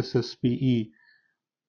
SSPE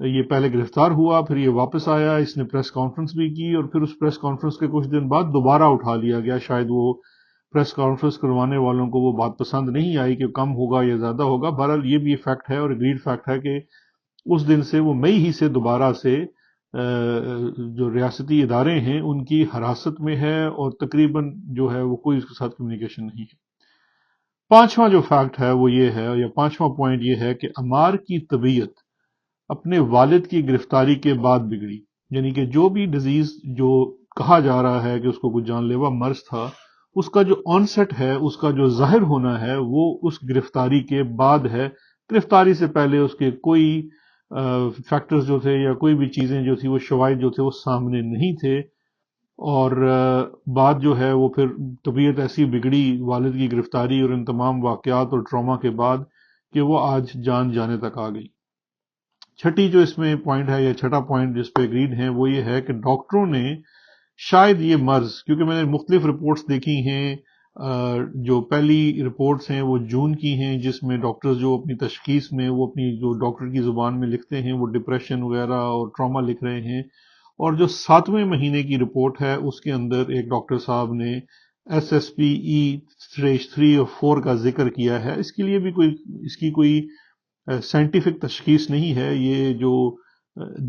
یہ پہلے گرفتار ہوا، پھر یہ واپس آیا، اس نے پریس کانفرنس بھی کی، اور پھر اس پریس کانفرنس کے کچھ دن بعد دوبارہ اٹھا لیا گیا۔ شاید وہ پریس کانفرنس کروانے والوں کو وہ بات پسند نہیں آئی کہ کم ہوگا یا زیادہ ہوگا۔ بہرحال یہ بھی فیکٹ ہے اور اگریڈ فیکٹ ہے کہ اس دن سے وہ مئی ہی سے دوبارہ سے جو ریاستی ادارے ہیں ان کی حراست میں ہے، اور تقریباً جو ہے وہ کوئی اس کے ساتھ کمیونیکیشن نہیں ہے۔ پانچواں جو فیکٹ ہے وہ یہ ہے، یا پانچواں پوائنٹ یہ ہے کہ عمار کی طبیعت اپنے والد کی گرفتاری کے بعد بگڑی۔ یعنی کہ جو بھی ڈیزیز جو کہا جا رہا ہے کہ اس کو کوئی جان لیوا مرض تھا، اس کا جو آنسٹ ہے، اس کا جو ظاہر ہونا ہے، وہ اس گرفتاری کے بعد ہے۔ گرفتاری سے پہلے اس کے کوئی فیکٹرز جو تھے یا کوئی بھی چیزیں جو تھی، وہ شواہد جو تھے وہ سامنے نہیں تھے، اور بات جو ہے وہ پھر طبیعت ایسی بگڑی والد کی گرفتاری اور ان تمام واقعات اور ٹراما کے بعد کہ وہ آج جان جانے تک آ گئی۔ چھٹی جو اس میں پوائنٹ ہے، یا چھٹا پوائنٹ جس پہ اگریڈ ہیں، وہ یہ ہے کہ ڈاکٹروں نے شاید یہ مرض، کیونکہ میں نے مختلف رپورٹس دیکھی ہیں، جو پہلی رپورٹس ہیں وہ جون کی ہیں، جس میں ڈاکٹرز جو اپنی تشخیص میں وہ اپنی جو ڈاکٹر کی زبان میں لکھتے ہیں وہ ڈپریشن وغیرہ اور ٹراما لکھ رہے ہیں، اور جو 7ویں مہینے کی رپورٹ ہے اس کے اندر ایک ڈاکٹر صاحب نے ایس ایس پی ای اسٹیج 3 اور 4 کا ذکر کیا ہے۔ اس کے لیے بھی اس کی کوئی سائنٹیفک تشخیص نہیں ہے، یہ جو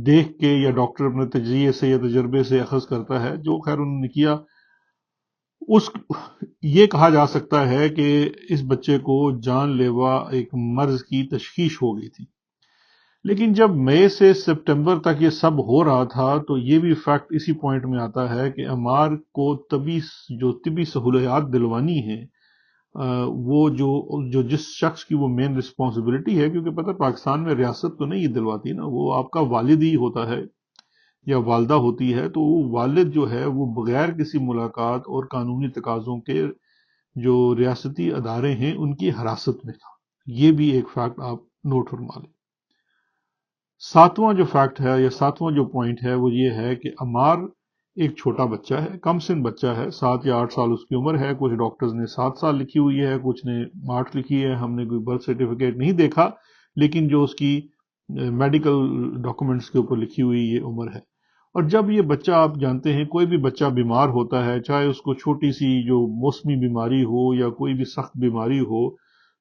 دیکھ کے یا ڈاکٹر اپنے تجزیے سے یا تجربے سے اخذ کرتا ہے، جو خیر انہوں نے کیا۔ یہ کہا جا سکتا ہے کہ اس بچے کو جان لیوا ایک مرض کی تشخیص ہو گئی تھی، لیکن جب مئی سے سپٹمبر تک یہ سب ہو رہا تھا تو یہ بھی فیکٹ اسی پوائنٹ میں آتا ہے کہ عمار کو طبی سہولیات دلوانی ہے، وہ جو جس شخص کی وہ مین رسپانسبلٹی ہے، کیونکہ پتہ پاکستان میں ریاست تو نہیں دلواتی نا، وہ آپ کا والد ہی ہوتا ہے یا والدہ ہوتی ہے، تو وہ والد جو ہے وہ بغیر کسی ملاقات اور قانونی تقاضوں کے جو ریاستی ادارے ہیں ان کی حراست میں تھا۔ یہ بھی ایک فیکٹ آپ نوٹ فرما لیں۔ ساتواں جو فیکٹ ہے یا ساتواں جو پوائنٹ ہے وہ یہ ہے کہ عمار ایک چھوٹا بچہ ہے، کم سن بچہ ہے، 7 یا 8 سال اس کی عمر ہے۔ کچھ ڈاکٹرز نے 7 سال لکھی ہوئی ہے، کچھ نے 8 لکھی ہے، ہم نے کوئی برتھ سرٹیفکیٹ نہیں دیکھا، لیکن جو اس کی میڈیکل ڈاکومنٹس کے اوپر لکھی ہوئی یہ عمر ہے۔ اور جب یہ بچہ، آپ جانتے ہیں کوئی بھی بچہ بیمار ہوتا ہے، چاہے اس کو چھوٹی سی جو موسمی بیماری ہو یا کوئی بھی سخت بیماری ہو،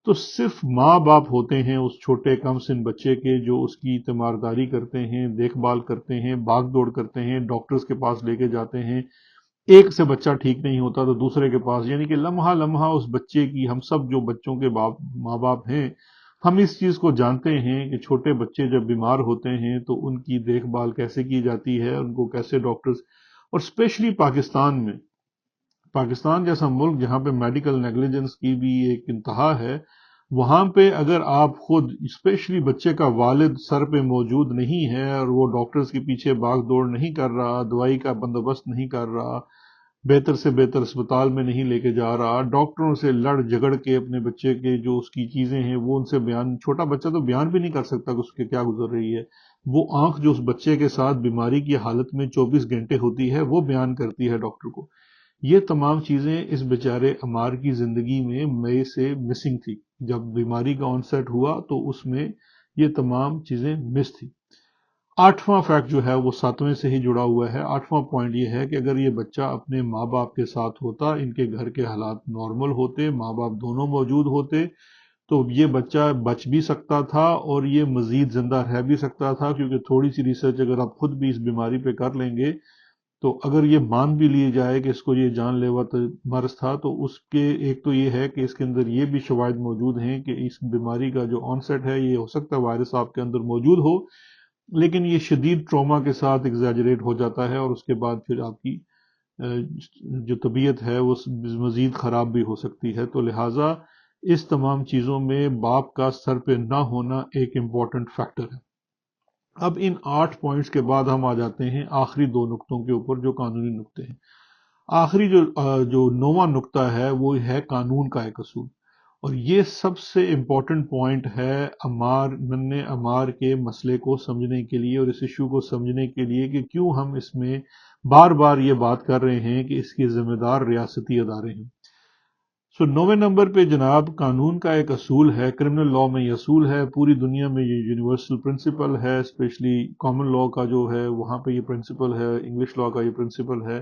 تو صرف ماں باپ ہوتے ہیں اس چھوٹے کم سن بچے کے، جو اس کی تیمارداری کرتے ہیں، دیکھ بھال کرتے ہیں، بھاگ دوڑ کرتے ہیں، ڈاکٹرز کے پاس لے کے جاتے ہیں۔ ایک سے بچہ ٹھیک نہیں ہوتا تو دوسرے کے پاس، یعنی کہ لمحہ لمحہ اس بچے کی، ہم سب جو بچوں کے ماں باپ ہیں، ہم اس چیز کو جانتے ہیں کہ چھوٹے بچے جب بیمار ہوتے ہیں تو ان کی دیکھ بھال کیسے کی جاتی ہے، ان کو کیسے ڈاکٹرز، اور اسپیشلی پاکستان جیسا ملک جہاں پہ میڈیکل نیگلیجنس کی بھی ایک انتہا ہے، وہاں پہ اگر آپ خود اسپیشلی بچے کا والد سر پہ موجود نہیں ہے اور وہ ڈاکٹرز کے پیچھے بھاگ دوڑ نہیں کر رہا، دوائی کا بندوبست نہیں کر رہا، بہتر سے بہتر اسپتال میں نہیں لے کے جا رہا، ڈاکٹروں سے لڑ جھگڑ کے اپنے بچے کے جو اس کی چیزیں ہیں وہ ان سے بیان، چھوٹا بچہ تو بیان بھی نہیں کر سکتا کہ اس کے کیا گزر رہی ہے، وہ آنکھ جو اس بچے کے ساتھ بیماری کی حالت میں 24 گھنٹے ہوتی ہے وہ بیان کرتی ہے ڈاکٹر کو۔ یہ تمام چیزیں اس بیچارے عمار کی زندگی میں مئی سے مسنگ تھی۔ جب بیماری کا آنسیٹ ہوا تو اس میں یہ تمام چیزیں مس تھی۔ آٹھواں فیکٹ جو ہے وہ 7ویں سے ہی جڑا ہوا ہے۔ آٹھواں پوائنٹ یہ ہے کہ اگر یہ بچہ اپنے ماں باپ کے ساتھ ہوتا، ان کے گھر کے حالات نارمل ہوتے، ماں باپ دونوں موجود ہوتے، تو یہ بچہ بچ بھی سکتا تھا اور یہ مزید زندہ رہ بھی سکتا تھا، کیونکہ تھوڑی سی ریسرچ اگر آپ خود بھی اس بیماری پہ کر لیں گے تو اگر یہ مان بھی لیے جائے کہ اس کو یہ جان لیوا مرض تھا، تو اس کے ایک تو یہ ہے کہ اس کے اندر یہ بھی شواہد موجود ہیں کہ اس بیماری کا جو آنسیٹ ہے یہ ہو سکتا ہے وائرس آپ کے اندر موجود ہو، لیکن یہ شدید ٹراما کے ساتھ ایگزیجریٹ ہو جاتا ہے، اور اس کے بعد پھر آپ کی جو طبیعت ہے وہ مزید خراب بھی ہو سکتی ہے۔ تو لہٰذا اس تمام چیزوں میں باپ کا سر پہ نہ ہونا ایک امپورٹنٹ فیکٹر ہے۔ اب ان 8 پوائنٹس کے بعد ہم آ جاتے ہیں آخری 2 نقطوں کے اوپر جو قانونی نقطے ہیں۔ آخری جو 9واں نقطہ ہے وہ ہے قانون کا ایک اصول، اور یہ سب سے امپورٹنٹ پوائنٹ ہے عمار کے مسئلے کو سمجھنے کے لیے اور اس ایشو کو سمجھنے کے لیے کہ کیوں ہم اس میں بار بار یہ بات کر رہے ہیں کہ اس کے ذمہ دار ریاستی ادارے ہیں۔ سو 9ویں نمبر پہ جناب قانون کا ایک اصول ہے، کرمنل لا میں یہ اصول ہے، پوری دنیا میں یہ یونیورسل پرنسپل ہے، اسپیشلی کامن لا کا جو ہے وہاں پہ یہ پرنسپل ہے، انگلش لا کا یہ پرنسپل ہے۔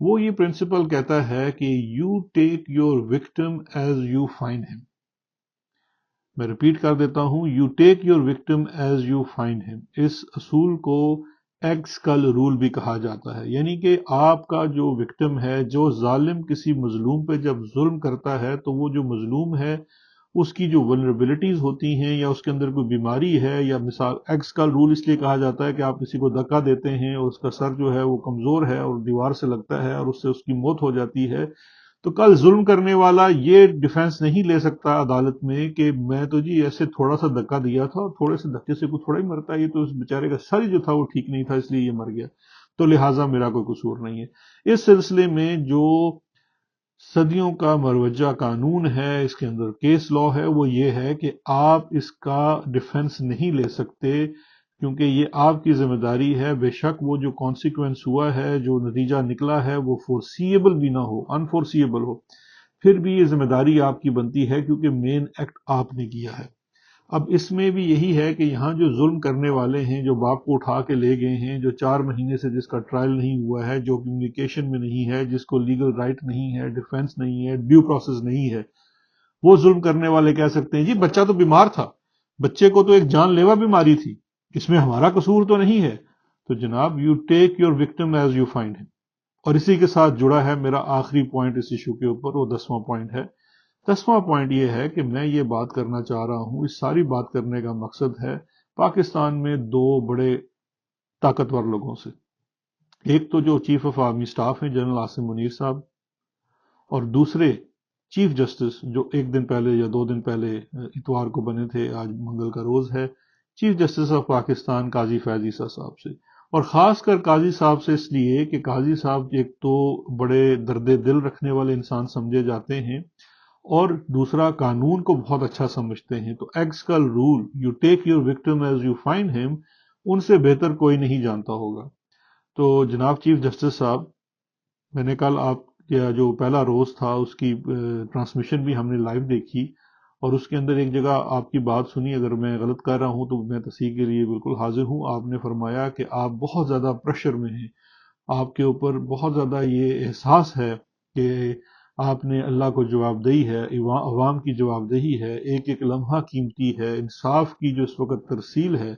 وہ یہ پرنسپل کہتا ہے کہ you take your victim as you find ہم۔ میں ریپیٹ کر دیتا ہوں، you take your victim as you find ہم۔ اس اصول کو ایکسکل رول بھی کہا جاتا ہے، یعنی کہ آپ کا جو وکٹم ہے، جو ظالم کسی مظلوم پہ جب ظلم کرتا ہے تو وہ جو مظلوم ہے اس کی جو ولنریبلٹیز ہوتی ہیں یا اس کے اندر کوئی بیماری ہے، یا مثال ایکسکل رول اس لیے کہا جاتا ہے کہ آپ کسی کو دھکا دیتے ہیں اور اس کا سر جو ہے وہ کمزور ہے اور دیوار سے لگتا ہے اور اس سے اس کی موت ہو جاتی ہے، تو کل ظلم کرنے والا یہ ڈیفینس نہیں لے سکتا عدالت میں کہ میں تو جی ایسے تھوڑا سا دھکا دیا تھا اور تھوڑے سے دھکے سے کوئی تھوڑا ہی مرتا ہے، یہ تو اس بیچارے کا سر ہی جو تھا وہ ٹھیک نہیں تھا اس لیے یہ مر گیا، تو لہٰذا میرا کوئی قصور نہیں ہے۔ اس سلسلے میں جو صدیوں کا مروجہ قانون ہے، اس کے اندر کیس لا ہے، وہ یہ ہے کہ آپ اس کا ڈیفنس نہیں لے سکتے کیونکہ یہ آپ کی ذمہ داری ہے، بے شک وہ جو کانسیکوینس ہوا ہے، جو نتیجہ نکلا ہے وہ فورسیبل بھی نہ ہو، انفورسیبل ہو، پھر بھی یہ ذمہ داری آپ کی بنتی ہے کیونکہ مین ایکٹ آپ نے کیا ہے۔ اب اس میں بھی یہی ہے کہ یہاں جو ظلم کرنے والے ہیں، جو باپ کو اٹھا کے لے گئے ہیں، جو 4 مہینے سے جس کا ٹرائل نہیں ہوا ہے، جو کمیونیکیشن میں نہیں ہے، جس کو لیگل رائٹ نہیں ہے، ڈیفنس نہیں ہے، ڈیو پروسیس نہیں ہے، وہ ظلم کرنے والے کہہ سکتے ہیں جی بچہ تو بیمار تھا، بچے کو تو ایک جان لیوا بیماری تھی، اس میں ہمارا قصور تو نہیں ہے۔ تو جناب you take your victim as you find ہم۔ اور اسی کے ساتھ جڑا ہے میرا آخری پوائنٹ اس ایشو کے اوپر، وہ 10واں پوائنٹ ہے۔ 10واں پوائنٹ یہ ہے کہ میں یہ بات کرنا چاہ رہا ہوں، اس ساری بات کرنے کا مقصد ہے پاکستان میں 2 بڑے طاقتور لوگوں سے، ایک تو جو چیف آف آرمی سٹاف ہیں جنرل عاصم منیر صاحب، اور دوسرے چیف جسٹس جو 1 دن پہلے یا 2 دن پہلے اتوار کو بنے تھے، آج منگل کا روز ہے، چیف جسٹس آف پاکستان قاضی فیاض عیسیٰ صاحب سے۔ اور خاص کر قاضی صاحب سے اس لیے کہ قاضی صاحب ایک تو بڑے درد دل رکھنے والے انسان سمجھے جاتے ہیں، اور دوسرا قانون کو بہت اچھا سمجھتے ہیں، تو eggshell rule you take your victim as you find ہم ان سے بہتر کوئی نہیں جانتا ہوگا۔ تو جناب چیف جسٹس صاحب، میں نے کل آپ کا جو پہلا روز تھا اس کی ٹرانسمیشن بھی ہم نے لائیو دیکھی، اور اس کے اندر ایک جگہ آپ کی بات سنی، اگر میں غلط کر رہا ہوں تو میں تصحیح کے لیے بالکل حاضر ہوں۔ آپ نے فرمایا کہ آپ بہت زیادہ پریشر میں ہیں، آپ کے اوپر بہت زیادہ یہ احساس ہے کہ آپ نے اللہ کو جواب دہی ہے، عوام کی جواب دہی ہے، ایک ایک لمحہ قیمتی ہے، انصاف کی جو اس وقت ترسیل ہے،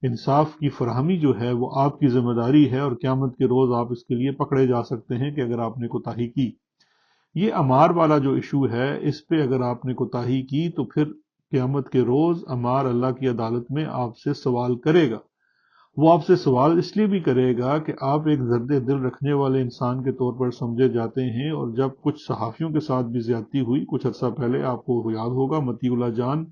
انصاف کی فراہمی جو ہے وہ آپ کی ذمہ داری ہے، اور قیامت کے روز آپ اس کے لیے پکڑے جا سکتے ہیں کہ اگر آپ نے کوتاہی کی۔ یہ عمار والا جو ایشو ہے، اس پہ اگر آپ نے کوتاہی کی تو پھر قیامت کے روز عمار اللہ کی عدالت میں آپ سے سوال کرے گا۔ وہ آپ سے سوال اس لیے بھی کرے گا کہ آپ ایک درد دل رکھنے والے انسان کے طور پر سمجھے جاتے ہیں، اور جب کچھ صحافیوں کے ساتھ بھی زیادتی ہوئی کچھ عرصہ پہلے، آپ کو یاد ہوگا متی اللہ جان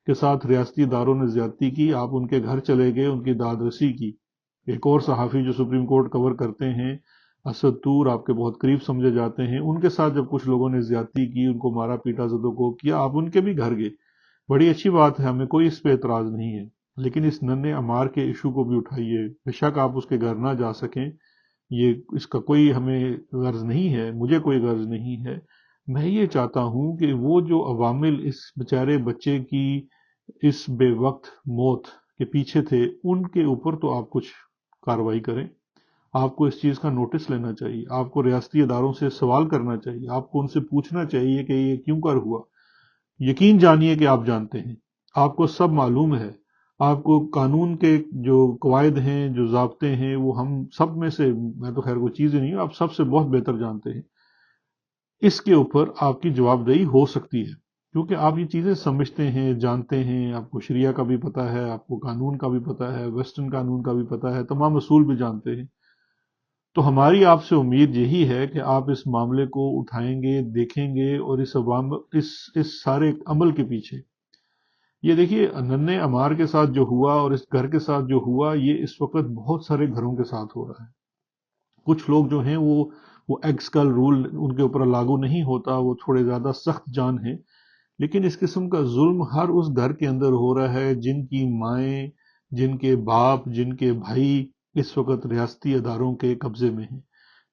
کے ساتھ ریاستی اداروں نے زیادتی کی، آپ ان کے گھر چلے گئے، ان کی داد رسی کی۔ ایک اور صحافی جو سپریم کورٹ کور کرتے ہیں، اسد طور، آپ کے بہت قریب سمجھے جاتے ہیں، ان کے ساتھ جب کچھ لوگوں نے زیادتی کی، ان کو مارا پیٹا زدوں کو کیا، آپ ان کے بھی گھر گئے، بڑی اچھی بات ہے، ہمیں کوئی اس پہ اعتراض نہیں ہے، لیکن اس ننھے عمار کے ایشو کو بھی اٹھائیے، بے شک آپ اس کے گھر نہ جا سکیں، یہ اس کا کوئی ہمیں غرض نہیں ہے، مجھے کوئی غرض نہیں ہے۔ میں یہ چاہتا ہوں کہ وہ جو عوامل اس بیچارے بچے کی اس بے وقت موت کے پیچھے تھے، ان کے اوپر تو آپ کچھ کارروائی کریں، آپ کو اس چیز کا نوٹس لینا چاہیے، آپ کو ریاستی اداروں سے سوال کرنا چاہیے، آپ کو ان سے پوچھنا چاہیے کہ یہ کیوں کر ہوا۔ یقین جانیے کہ آپ جانتے ہیں، آپ کو سب معلوم ہے، آپ کو قانون کے جو قواعد ہیں، جو ضابطے ہیں، وہ ہم سب میں سے، میں تو خیر کوئی چیز ہی نہیں، آپ سب سے بہت بہتر جانتے ہیں۔ اس کے اوپر آپ کی جواب دہی ہو سکتی ہے کیونکہ آپ یہ چیزیں سمجھتے ہیں، جانتے ہیں، آپ کو شریعہ کا بھی پتہ ہے، آپ کو قانون کا بھی پتہ ہے، ویسٹرن قانون کا بھی پتہ ہے، تمام اصول بھی جانتے ہیں۔ تو ہماری آپ سے امید یہی ہے کہ آپ اس معاملے کو اٹھائیں گے، دیکھیں گے، اور اس سارے عمل کے پیچھے، یہ دیکھیے ننھے عمار کے ساتھ جو ہوا اور اس گھر کے ساتھ جو ہوا، یہ اس وقت بہت سارے گھروں کے ساتھ ہو رہا ہے۔ کچھ لوگ جو ہیں وہ ایکسکل رول ان کے اوپر لاگو نہیں ہوتا، وہ تھوڑے زیادہ سخت جان ہیں، لیکن اس قسم کا ظلم ہر اس گھر کے اندر ہو رہا ہے جن کی مائیں، جن کے باپ، جن کے بھائی اس وقت ریاستی اداروں کے قبضے میں ہیں،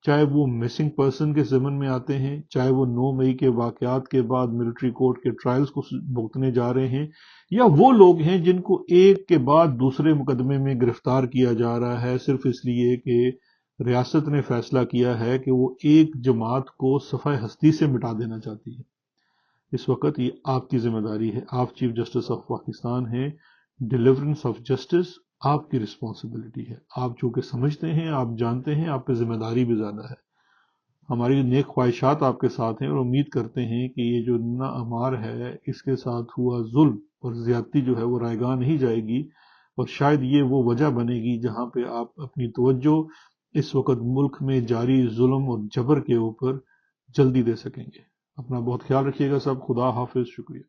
چاہے وہ مسنگ پرسن کے ضمن میں آتے ہیں، چاہے وہ 9 مئی کے واقعات کے بعد ملٹری کورٹ کے ٹرائلز کو بھگتنے جا رہے ہیں، یا وہ لوگ ہیں جن کو ایک کے بعد دوسرے مقدمے میں گرفتار کیا جا رہا ہے صرف اس لیے کہ ریاست نے فیصلہ کیا ہے کہ وہ ایک جماعت کو صفحہ ہستی سے مٹا دینا چاہتی ہے۔ اس وقت یہ آپ کی ذمہ داری ہے، آپ چیف جسٹس آف پاکستان ہیں، ڈیلیورنس آف جسٹس آپ کی رسپانسبلٹی ہے۔ آپ چونکہ سمجھتے ہیں، آپ جانتے ہیں، آپ پہ ذمہ داری بھی زیادہ ہے۔ ہماری نیک خواہشات آپ کے ساتھ ہیں اور امید کرتے ہیں کہ یہ جو نا امار ہے اس کے ساتھ ہوا ظلم اور زیادتی جو ہے وہ رائے گاہ نہیں جائے گی، اور شاید یہ وہ وجہ بنے گی جہاں پہ آپ اپنی توجہ اس وقت ملک میں جاری ظلم اور جبر کے اوپر جلدی دے سکیں گے۔ اپنا بہت خیال رکھیے گا سب، خدا حافظ، شکریہ۔